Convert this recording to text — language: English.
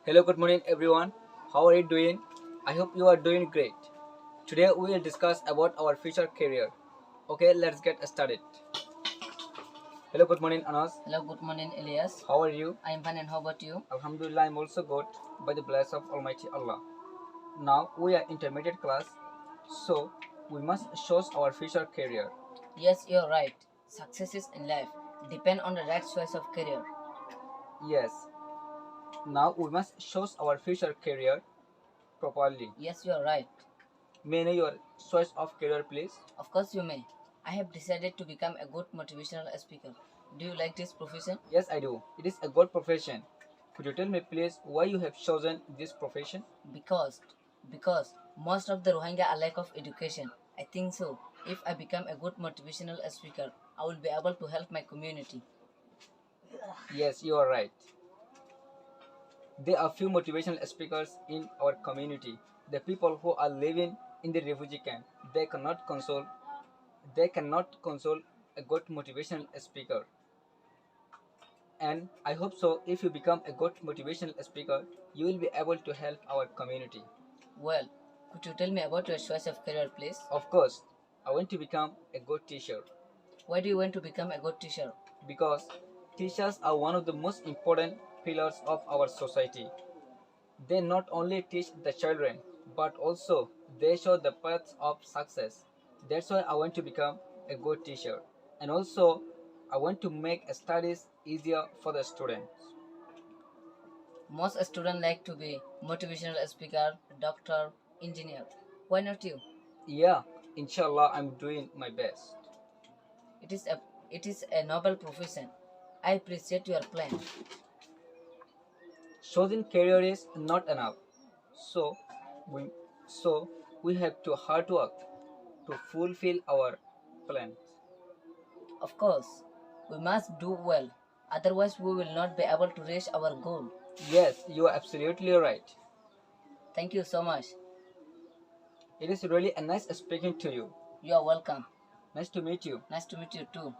Hello, good morning everyone. How are you doing? I hope you are doing great. Today we will discuss about our future career. Okay, let's get started. Hello, good morning Anas. Hello, good morning, Elias. How are you? I am fine, and how about you? Alhamdulillah, I'm also good by the blessing of Almighty Allah. Now we are intermediate class, so we must choose our future career. Yes, you're right. Successes in life depend on the right choice of career. Yes. Now we must choose our future career properly. Yes, you're right. May I know your choice of career, please? Of course, you may. I have decided to become a good motivational speaker. Do you like this profession? Yes, I do. It is a good profession. Could you tell me, please, why you have chosen this profession? Because because most of the Rohingya are lack of education. I think so. If I become a good motivational speaker, I will be able to help my community. Yes, you are right. There are few motivational speakers in our community. The people who are living in the refugee camp, they cannot console a good motivational speaker. And I hope so if you become a good motivational speaker, you will be able to help our community. Well, could you tell me about your choice of career, please? Of course, I want to become a good teacher Why do you want to become a good teacher? because teachers are one of the most important pillars of our society. They not only teach the children, but also they show the paths of success. That's why I want to become a good teacher. And also, I want to make studies easier for the students. Most students like to be motivational speaker, doctor, engineer. Why not you? Yeah, inshallah, I'm doing my best. It is a it is a noble profession. I appreciate your plan. Choosing career is not enough. So we so we have to hard work to fulfill our plans. Of course, we must do well. Otherwise, we will not be able to reach our goal. Yes, you are absolutely right. Thank you so much. It is really a nice speaking to you. You are welcome. Nice to meet you. Nice to meet you too.